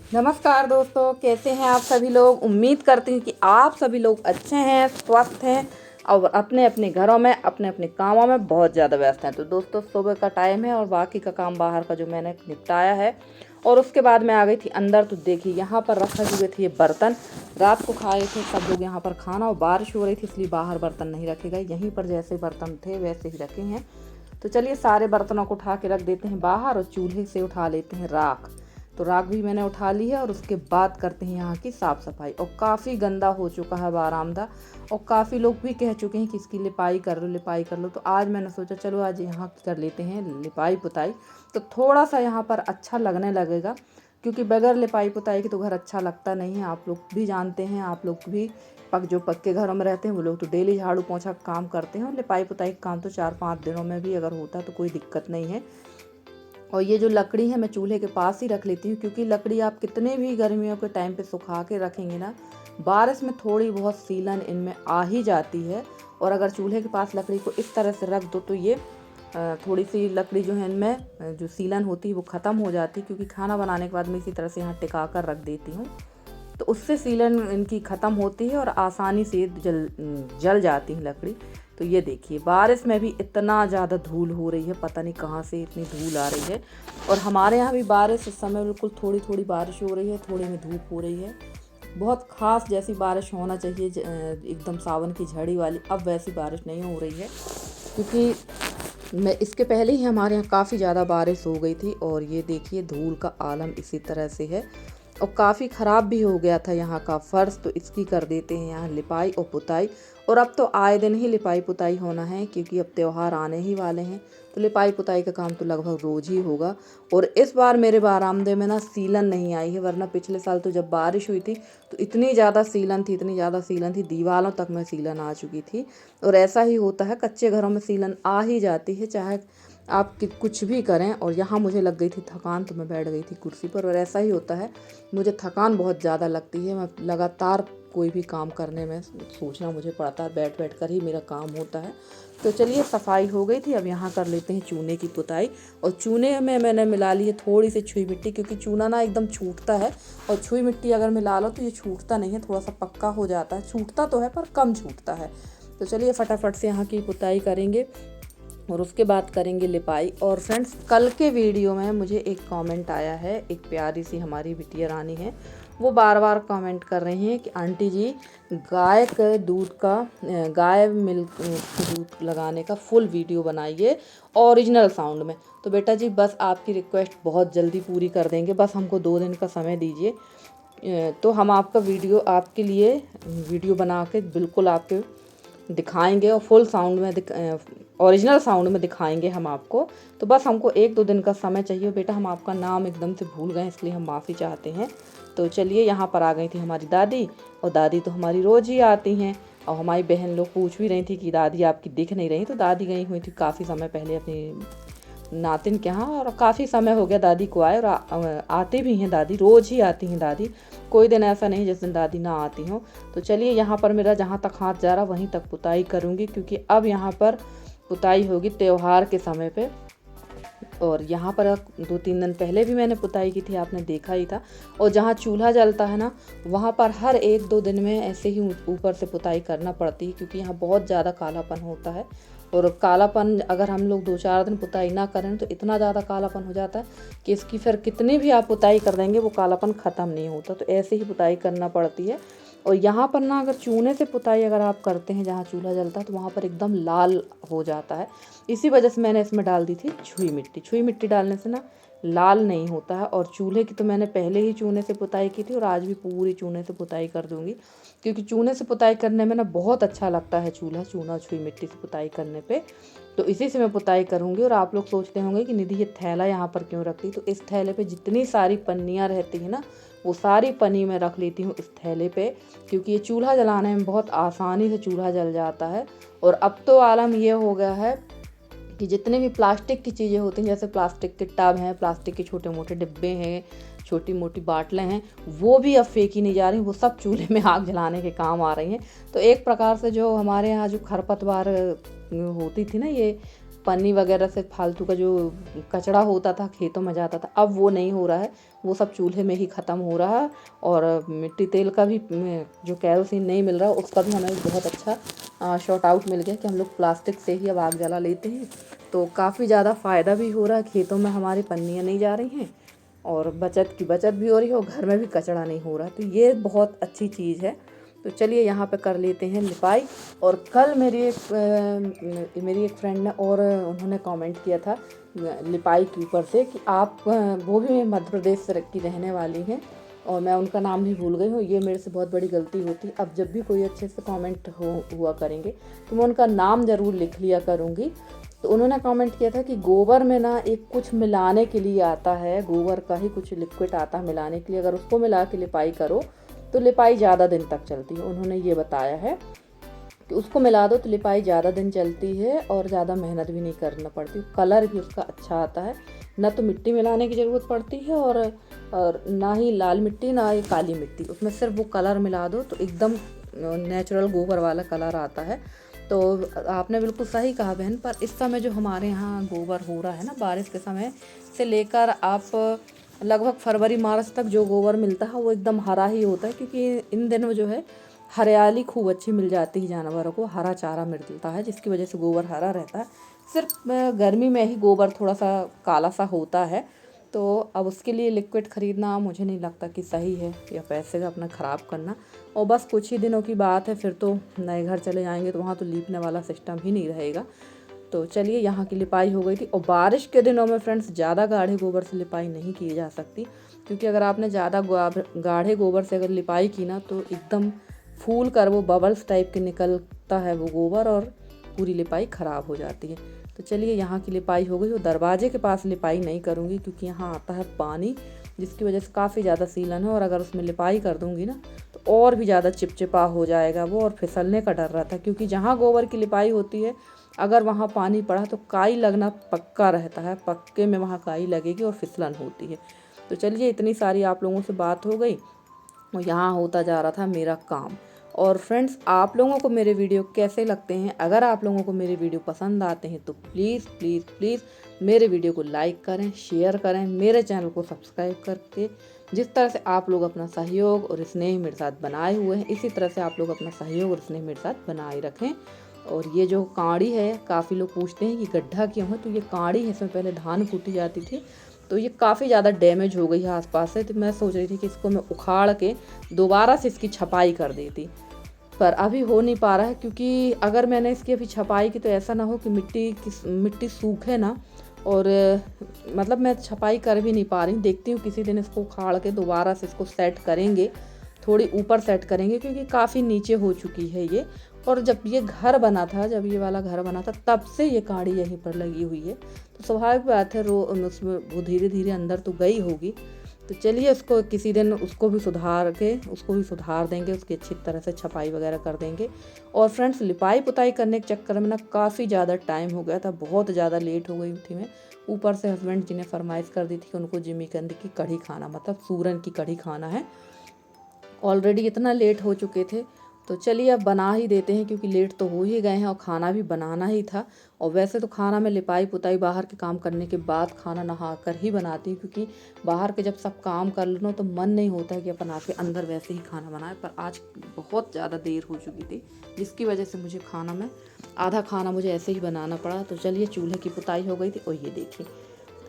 नमस्कार दोस्तों, कैसे हैं आप सभी लोग। उम्मीद करती हूँ कि आप सभी लोग अच्छे हैं, स्वस्थ हैं और अपने अपने घरों में अपने अपने कामों में बहुत ज़्यादा व्यस्त हैं। तो दोस्तों, सुबह का टाइम है और बाकी का काम बाहर का जो मैंने निपटाया है और उसके बाद मैं आ गई थी अंदर। तो देखिए, यहाँ पर रखे हुए थे ये बर्तन। रात को खाए थे सब लोग यहाँ पर खाना और बारिश हो रही थी, इसलिए बाहर बर्तन नहीं रखे गए। यहीं पर जैसे बर्तन थे वैसे ही रखे हैं। तो चलिए, सारे बर्तनों को उठा के रख देते हैं बाहर और चूल्हे से उठा लेते हैं राख। तो राख भी मैंने उठा ली है और उसके बाद करते हैं यहाँ की साफ़ सफाई। और काफ़ी गंदा हो चुका है बारामदा और काफ़ी लोग भी कह चुके हैं कि इसकी लिपाई कर लो, लिपाई कर लो। तो आज मैंने सोचा चलो आज यहाँ कर लेते हैं लिपाई पुताई। तो थोड़ा सा यहाँ पर अच्छा लगने लगेगा, क्योंकि बगैर लिपाई पुताई के तो घर अच्छा लगता नहीं है। आप लोग भी जानते हैं, आप लोग भी जो पक्के घरों में रहते हैं वो लोग तो डेली झाड़ू पोंछा काम करते हैं और लिपाई पुताई का काम तो 4-5 दिनों में भी अगर होता है तो कोई दिक्कत नहीं है। और ये जो लकड़ी है मैं चूल्हे के पास ही रख लेती हूँ, क्योंकि लकड़ी आप कितने भी गर्मियों के टाइम पे सुखा के रखेंगे ना, बारिश में थोड़ी बहुत सीलन इनमें आ ही जाती है। और अगर चूल्हे के पास लकड़ी को इस तरह से रख दो तो ये थोड़ी सी लकड़ी जो है इनमें जो सीलन होती है वो ख़त्म हो जाती है, क्योंकि खाना बनाने के बाद मैं इसी तरह से यहाँ टिका कर रख देती हूँ। तो उससे सीलन इनकी ख़त्म होती है और आसानी से जल जाती है लकड़ी। तो ये देखिए, बारिश में भी इतना ज़्यादा धूल हो रही है, पता नहीं कहाँ से इतनी धूल आ रही है। और हमारे यहाँ भी बारिश इस समय बिल्कुल थोड़ी थोड़ी बारिश हो रही है, थोड़ी में धूप हो रही है। बहुत ख़ास जैसी बारिश होना चाहिए, एकदम सावन की झड़ी वाली, अब वैसी बारिश नहीं हो रही है। क्योंकि मैं इसके पहले ही हमारे यहाँ काफ़ी ज़्यादा बारिश हो गई थी। और ये देखिए, धूल का आलम इसी तरह से है और काफ़ी ख़राब भी हो गया था यहाँ का फ़र्श। तो इसकी कर देते हैं यहाँ लिपाई और पुताई। और अब तो आए दिन ही लिपाई पुताई होना है, क्योंकि अब त्यौहार आने ही वाले हैं। तो लिपाई पुताई का काम तो लगभग रोज़ ही होगा। और इस बार मेरे बारामदे में ना सीलन नहीं आई है, वरना पिछले साल तो जब बारिश हुई थी तो इतनी ज़्यादा सीलन थी, इतनी ज़्यादा सीलन थी, दीवारों तक में सीलन आ चुकी थी। और ऐसा ही होता है, कच्चे घरों में सीलन आ ही जाती है, चाहे आप कुछ भी करें। और यहाँ मुझे लग गई थी थकान, तो मैं बैठ गई थी कुर्सी पर। और ऐसा ही होता है, मुझे थकान बहुत ज़्यादा लगती है। मैं लगातार कोई भी काम करने में सोचना मुझे पड़ता है, बैठ बैठ कर ही मेरा काम होता है। तो चलिए, सफाई हो गई थी, अब यहाँ कर लेते हैं चूने की पुताई। और चूने में मैंने मिला ली है थोड़ी सी छुई मिट्टी, क्योंकि चूना ना एकदम छूटता है और छुई मिट्टी अगर मिला लो तो ये छूटता नहीं है, थोड़ा सा पक्का हो जाता है। छूटता तो है पर कम छूटता है। तो चलिए फटाफट से यहाँ की पुताई करेंगे और उसके बाद करेंगे लिपाई। और फ्रेंड्स, कल के वीडियो में मुझे एक कमेंट आया है, एक प्यारी सी हमारी बिटिया रानी है, वो बार बार कमेंट कर रही हैं कि आंटी जी गाय के दूध का, गाय मिल्क दूध लगाने का फुल वीडियो बनाइए ओरिजिनल साउंड में। तो बेटा जी, बस आपकी रिक्वेस्ट बहुत जल्दी पूरी कर देंगे, बस हमको 2 दिन का समय दीजिए। तो हम आपका वीडियो आपके लिए वीडियो बना के बिल्कुल आपके दिखाएंगे और फुल साउंड में ओरिजिनल साउंड में दिखाएंगे हम आपको। तो बस हमको 1-2 दिन का समय चाहिए बेटा, हम आपका नाम एकदम से भूल गए, इसलिए हम माफ़ी चाहते हैं। तो चलिए, यहाँ पर आ गई थी हमारी दादी। और दादी तो हमारी रोज़ ही आती हैं। और हमारी बहन लोग पूछ भी रही थी कि दादी आपकी दिख नहीं रही। तो दादी गई हुई थी काफ़ी समय पहले अपनी नातिन के यहाँ, और काफ़ी समय हो गया दादी को आए। और आती भी हैं दादी, रोज़ ही आती हैं दादी, कोई दिन ऐसा नहीं जिस दिन दादी ना आती हो। तो चलिए, यहाँ पर मेरा जहाँ तक हाथ जा रहा वहीं तक पुताई करूँगी, क्योंकि अब यहाँ पर पुताई होगी त्यौहार के समय पे। और यहाँ पर 2-3 दिन पहले भी मैंने पुताई की थी, आपने देखा ही था। और जहाँ चूल्हा जलता है ना, वहाँ पर हर 1-2 दिन में ऐसे ही ऊपर से पुताई करना पड़ती है, क्योंकि यहाँ बहुत ज़्यादा कालापन होता है। और कालापन अगर हम लोग 2-4 दिन पुताई ना करें तो इतना ज़्यादा कालापन हो जाता है कि इसकी फिर कितनी भी आप पुताई कर देंगे वो कालापन ख़त्म नहीं होता। तो ऐसे ही पुताई करना पड़ती है। और यहाँ पर ना, अगर चूने से पुताई अगर आप करते हैं जहाँ चूल्हा जलता है, तो वहाँ पर एकदम लाल हो जाता है। इसी वजह से मैंने इसमें डाल दी थी छुई मिट्टी। छुई मिट्टी डालने से ना लाल नहीं होता है। और चूल्हे की तो मैंने पहले ही चूने से पुताई की थी और आज भी पूरी चूने से पुताई कर दूँगी, क्योंकि चूने से पुताई करने में ना बहुत अच्छा लगता है चूना छुई मिट्टी से पुताई करने पे। तो इसी से मैं पुताई करूँगी। और आप लोग सोचते होंगे कि निधि ये थैला यहाँ पर क्यों रखती, तो इस थैले पे जितनी सारी पन्नियाँ रहती हैं ना, वो सारी पन्नी मैं रख लेती हूँ इस थैले पे, क्योंकि ये चूल्हा जलाने में बहुत आसानी से चूल्हा जल जाता है। और अब तो आलम ये हो गया है कि जितने भी प्लास्टिक की चीज़ें होती हैं, जैसे प्लास्टिक के टब हैं, प्लास्टिक के छोटे मोटे डिब्बे हैं, छोटी मोटी बाटलें हैं, वो भी अब फेंकी नहीं जा रही, वो सब चूल्हे में आग जलाने के काम आ रही हैं। तो एक प्रकार से जो हमारे यहाँ जो खरपतवार होती थी ना, ये पन्नी वगैरह से फालतू का जो कचरा होता था खेतों में जाता था, अब वो नहीं हो रहा है, वो सब चूल्हे में ही ख़त्म हो रहा है। और मिट्टी तेल का भी जो कैरोसिन नहीं मिल रहा उसका भी हमें बहुत अच्छा शॉर्ट आउट मिल गया कि हम लोग प्लास्टिक से ही अब आग जला लेते हैं। तो काफ़ी ज़्यादा फ़ायदा भी हो रहा है, खेतों में हमारी पन्नियाँ नहीं जा रही हैं और बचत की बचत भी हो रही है और घर में भी कचरा नहीं हो रहा। तो ये बहुत अच्छी चीज़ है। तो चलिए यहाँ पे कर लेते हैं लिपाई। और कल मेरी एक फ्रेंड ने और उन्होंने कमेंट किया था लिपाई के ऊपर से कि आप वो भी मध्य प्रदेश से की रहने वाली हैं और मैं उनका नाम भी भूल गई हूँ। ये मेरे से बहुत बड़ी गलती होती। अब जब भी कोई अच्छे से कमेंट हुआ करेंगे तो मैं उनका नाम ज़रूर लिख लिया करूँगी। तो उन्होंने कमेंट किया था कि गोबर में ना एक कुछ मिलाने के लिए आता है, गोबर का ही कुछ लिक्विड आता है मिलाने के लिए, अगर उसको मिला के लिपाई करो तो लिपाई ज़्यादा दिन तक चलती है। उन्होंने ये बताया है कि उसको मिला दो तो लिपाई ज़्यादा दिन चलती है और ज़्यादा मेहनत भी नहीं करना पड़ती, कलर भी उसका अच्छा आता है, ना तो मिट्टी मिलाने की ज़रूरत पड़ती है और ना ही लाल मिट्टी ना ही काली मिट्टी, उसमें सिर्फ वो कलर मिला दो तो एकदम नेचुरल गोबर वाला कलर आता है। तो आपने बिल्कुल सही कहा बहन। पर इस समय जो हमारे यहाँ गोबर हो रहा है ना, बारिश के समय से लेकर आप लगभग फरवरी मार्च तक जो गोबर मिलता है वो एकदम हरा ही होता है, क्योंकि इन दिनों जो है हरियाली खूब अच्छी मिल जाती है, जानवरों को हरा चारा मिलता है जिसकी वजह से गोबर हरा रहता है। सिर्फ गर्मी में ही गोबर थोड़ा सा काला सा होता है। तो अब उसके लिए लिक्विड ख़रीदना मुझे नहीं लगता कि सही है, या पैसे का अपना ख़राब करना। और बस कुछ ही दिनों की बात है, फिर तो नए घर चले जाएंगे तो वहाँ तो लीपने वाला सिस्टम ही नहीं रहेगा। तो चलिए यहाँ की लिपाई हो गई थी। और बारिश के दिनों में फ्रेंड्स ज़्यादा गाढ़े गोबर से लिपाई नहीं की जा सकती, क्योंकि अगर आपने ज़्यादा गाढ़े गोबर से अगर लिपाई की ना तो एकदम फूल कर वो बबल्स टाइप के निकलता है वो गोबर और पूरी लिपाई ख़राब हो जाती है। तो चलिए यहाँ की लिपाई हो गई। और दरवाजे के पास लिपाई नहीं करूँगी क्योंकि यहाँ आता है पानी, जिसकी वजह से काफ़ी ज़्यादा सीलन है, और अगर उसमें लिपाई कर दूँगी ना तो और भी ज़्यादा चिपचिपा हो जाएगा वो, और फिसलने का डर रहता है, क्योंकि जहाँ गोबर की लिपाई होती है अगर वहाँ पानी पड़ा तो काई लगना पक्का रहता है, पक्के में वहाँ काई लगेगी और फिसलन होती है। तो चलिए इतनी सारी आप लोगों से बात हो गई और यहाँ होता जा रहा था मेरा काम। और फ्रेंड्स, आप लोगों को मेरे वीडियो कैसे लगते हैं? अगर आप लोगों को मेरे वीडियो पसंद आते हैं तो प्लीज़ प्लीज़ प्लीज़ मेरे वीडियो को लाइक करें, शेयर करें, मेरे चैनल को सब्सक्राइब करके। जिस तरह से आप लोग अपना सहयोग और स्नेह मेरे साथ बनाए हुए हैं, इसी तरह से आप लोग अपना सहयोग और स्नेह मेरे साथ बनाए रखें। और ये जो कांड़ी है, काफ़ी लोग पूछते हैं कि गड्ढा क्यों है, तो ये कांड़ी है, इसमें पहले धान कूटी जाती थी, तो ये काफ़ी ज़्यादा डैमेज हो गई है आसपास से। तो मैं सोच रही थी कि इसको मैं उखाड़ के दोबारा से इसकी छपाई कर देती, पर अभी हो नहीं पा रहा है, क्योंकि अगर मैंने इसकी अभी छपाई की तो ऐसा ना हो कि मिट्टी सूखे ना, और मतलब मैं छपाई कर भी नहीं पा रही। देखती हूँ किसी दिन इसको उखाड़ के दोबारा से इसको सेट करेंगे, थोड़ी ऊपर सेट करेंगे, क्योंकि काफ़ी नीचे हो चुकी है ये। और जब ये घर बना था, जब ये वाला घर बना था, तब से ये कांड़ी यहीं पर लगी हुई है, तो स्वाभाविक बात है उसमें वो धीरे धीरे अंदर तो गई होगी। तो चलिए उसको किसी दिन उसको भी सुधार देंगे, उसकी अच्छी तरह से छपाई वगैरह कर देंगे। और फ्रेंड्स, लिपाई पुताई करने के चक्कर में ना काफ़ी ज़्यादा टाइम हो गया था, बहुत ज़्यादा लेट हो गई थी मैं। ऊपर से हस्बैंड जी ने फरमाइश कर दी थी कि उनको जिमीकंद की कढ़ी खाना, मतलब सूरन की कढ़ी खाना है। ऑलरेडी इतना लेट हो चुके थे, तो चलिए अब बना ही देते हैं, क्योंकि लेट तो हो ही गए हैं और खाना भी बनाना ही था। और वैसे तो खाना मैं लिपाई पुताई बाहर के काम करने के बाद खाना नहा कर ही बनाती हूँ, क्योंकि बाहर के जब सब काम कर लो तो मन नहीं होता है कि अपन आके अंदर वैसे ही खाना बनाए। पर आज बहुत ज़्यादा देर हो चुकी थी, जिसकी वजह से मुझे आधा खाना मुझे ऐसे ही बनाना पड़ा। तो चलिए चूल्हे की पुताई हो गई थी, और ये देखिए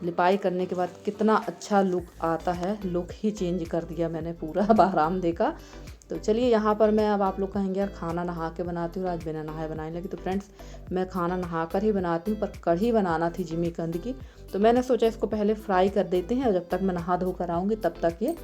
लिपाई करने के बाद कितना अच्छा लुक आता है। लुक ही चेंज कर दिया मैंने पूरा बारामदे का। तो चलिए यहाँ पर मैं, अब आप लोग कहेंगे यार खाना नहा के बनाती हूँ, आज बिना नहाए बनाने लगी। तो फ्रेंड्स, मैं खाना नहा कर ही बनाती हूँ, पर कढ़ी बनाना थी जिमीकंद की, तो मैंने सोचा इसको पहले फ्राई कर देते हैं, और जब तक मैं नहा धो कर आऊँगी तब तक ये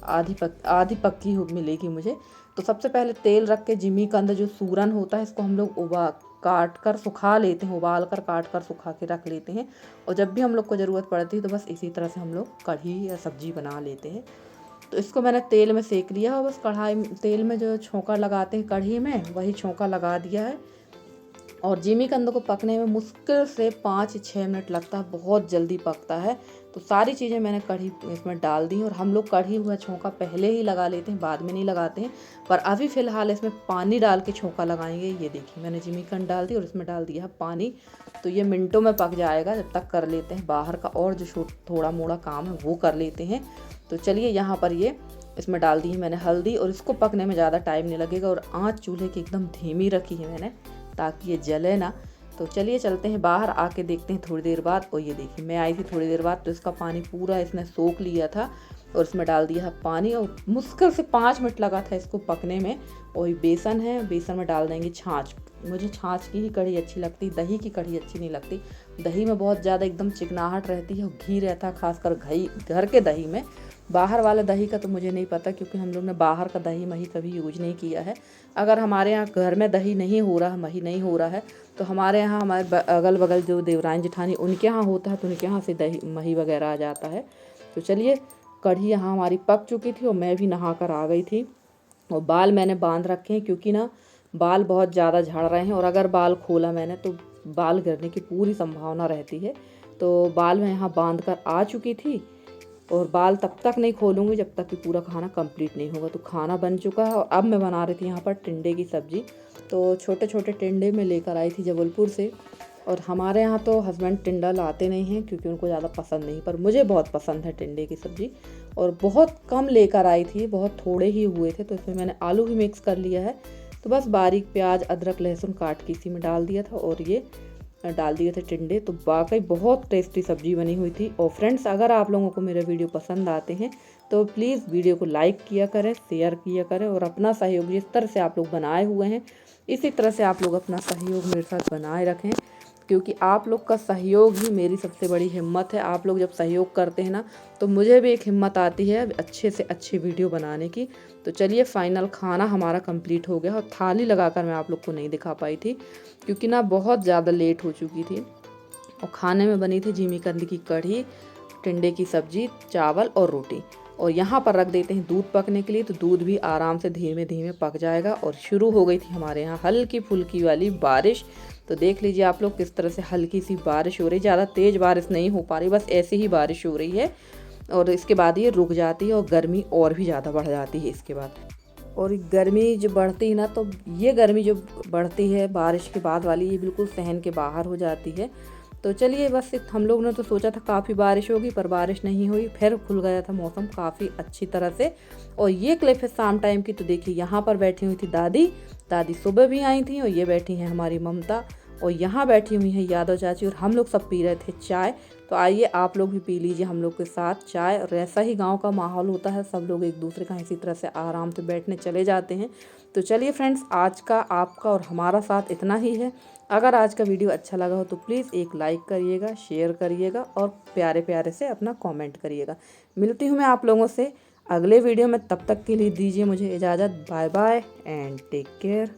आधी पक्की मिलेगी मुझे। तो सबसे पहले तेल रख के जिमीकंद जो सूरन होता है, इसको हम लोग काट कर सुखा लेते हैं, उबाल कर काट कर सुखा के रख लेते हैं। और जब भी हम लोग को ज़रूरत पड़ती है तो बस इसी तरह से हम लोग कढ़ी या सब्जी बना लेते हैं। तो इसको मैंने तेल में सेक लिया, और बस तेल में जो छोंका लगाते हैं कढ़ी में, वही छोंका लगा दिया है। और जिमीकंद को पकने में मुश्किल से 5-6 मिनट लगता है, बहुत जल्दी पकता है। तो सारी चीज़ें मैंने कढ़ी इसमें डाल दी, और हम लोग कढ़ी हुआ छोंका पहले ही लगा लेते हैं, बाद में नहीं लगाते हैं। पर अभी फ़िलहाल इसमें पानी डाल के छोंका लगाएंगे। ये देखिए मैंने जिमीकंद डाल दी और इसमें डाल दिया है पानी। तो ये मिनटों में पक जाएगा। जब तक कर लेते हैं बाहर का और जो थोड़ा मोड़ा काम है वो कर लेते हैं। तो चलिए यहाँ पर ये इसमें डाल दी है मैंने हल्दी, और इसको पकने में ज़्यादा टाइम नहीं लगेगा, और आँच चूल्हे की एकदम धीमी रखी है मैंने ताकि ये जले ना। तो चलिए चलते हैं बाहर, आके देखते हैं थोड़ी देर बाद। और ये देखिए मैं आई थी थोड़ी देर बाद, तो इसका पानी पूरा इसने सोख लिया था, और इसमें डाल दिया है पानी, और मुश्किल से 5 मिनट लगा था इसको पकने में। और ये बेसन है, बेसन में डाल देंगे छाछ। मुझे छाछ की ही कढ़ी अच्छी लगती, दही की कढ़ी अच्छी नहीं लगती। दही में बहुत ज़्यादा एकदम चिकनाहट रहती है और घी रहता है, खासकर घर के दही में। बाहर वाले दही का तो मुझे नहीं पता, क्योंकि हम लोग ने बाहर का दही मही कभी यूज नहीं किया है। अगर हमारे यहाँ घर में दही नहीं हो रहा, मही नहीं हो रहा है, तो हमारे यहाँ हमारे अगल बगल जो देवरानी जेठानी उनके यहाँ होता है, तो उनके यहाँ से दही मही वगैरह आ जाता है। तो चलिए कढ़ी यहाँ हमारी पक चुकी थी, और मैं भी नहा कर आ गई थी। और बाल मैंने बांध रखे हैं, क्योंकि ना बाल बहुत ज़्यादा झड़ रहे हैं, और अगर बाल खोला मैंने तो बाल गिरने की पूरी संभावना रहती है। तो बाल मैं यहाँ बांध कर आ चुकी थी, और बाल तब तक नहीं खोलूँगी जब तक कि पूरा खाना कंप्लीट नहीं होगा। तो खाना बन चुका है, और अब मैं बना रही थी यहाँ पर टिंडे की सब्ज़ी। तो छोटे छोटे टिंडे में लेकर आई थी जबलपुर से, और हमारे यहाँ तो हस्बैंड टिंडा लाते नहीं हैं, क्योंकि उनको ज़्यादा पसंद नहीं, पर मुझे बहुत पसंद है टिंडे की सब्ज़ी। और बहुत कम लेकर आई थी, बहुत थोड़े ही हुए थे, तो इसमें मैंने आलू भी मिक्स कर लिया है। तो बस बारीक प्याज अदरक लहसुन काट के इसी में डाल दिया था, और ये डाल दिए थे टिंडे। तो वाकई बहुत टेस्टी सब्जी बनी हुई थी। और फ्रेंड्स, अगर आप लोगों को मेरे वीडियो पसंद आते हैं तो प्लीज़ वीडियो को लाइक किया करें, शेयर किया करें, और अपना सहयोग जिस तरह से आप लोग बनाए हुए हैं इसी तरह से आप लोग अपना सहयोग मेरे साथ बनाए रखें, क्योंकि आप लोग का सहयोग ही मेरी सबसे बड़ी हिम्मत है। आप लोग जब सहयोग करते हैं ना, तो मुझे भी एक हिम्मत आती है अच्छे से अच्छी वीडियो बनाने की। तो चलिए फाइनल खाना हमारा कंप्लीट हो गया, और थाली लगाकर मैं आप लोग को नहीं दिखा पाई थी, क्योंकि ना बहुत ज़्यादा लेट हो चुकी थी। और खाने में बनी थी जिमीकंद की कढ़ी, टिंडे की सब्जी, चावल और रोटी। और यहाँ पर रख देते हैं दूध पकने के लिए, तो दूध भी आराम से धीमे धीमे पक जाएगा। और शुरू हो गई थी हमारे यहाँ हल्की फुल्की वाली बारिश। तो देख लीजिए आप लोग किस तरह से हल्की सी बारिश हो रही, ज़्यादा तेज़ बारिश नहीं हो पा रही, बस ऐसी ही बारिश हो रही है। और इसके बाद ये रुक जाती है, और गर्मी और भी ज़्यादा बढ़ जाती है इसके बाद। और गर्मी जो बढ़ती है ना, तो ये गर्मी जो बढ़ती है बारिश के बाद वाली, ये बिल्कुल सहन के बाहर हो जाती है। तो चलिए बस हम लोग ने तो सोचा था काफ़ी बारिश होगी, पर बारिश नहीं हुई, फिर खुल गया था मौसम काफ़ी अच्छी तरह से। और ये क्लिप है शाम टाइम की। तो देखिए यहाँ पर बैठी हुई थी दादी सुबह भी आई थी, और ये बैठी हैं हमारी ममता, और यहाँ बैठी हुई है यादव चाची, और हम लोग सब पी रहे थे चाय। तो आइए आप लोग भी पी लीजिए हम लोग के साथ चाय। और ऐसा ही गांव का माहौल होता है, सब लोग एक दूसरे का इसी तरह से आराम से बैठने चले जाते हैं। तो चलिए फ्रेंड्स, आज का आपका और हमारा साथ इतना ही है। अगर आज का वीडियो अच्छा लगा हो तो प्लीज़ एक लाइक करिएगा, शेयर करिएगा, और प्यारे प्यारे से अपना कमेंट करिएगा। मिलती हूँ मैं आप लोगों से अगले वीडियो में, तब तक के लिए दीजिए मुझे इजाज़त। Bye bye and take care.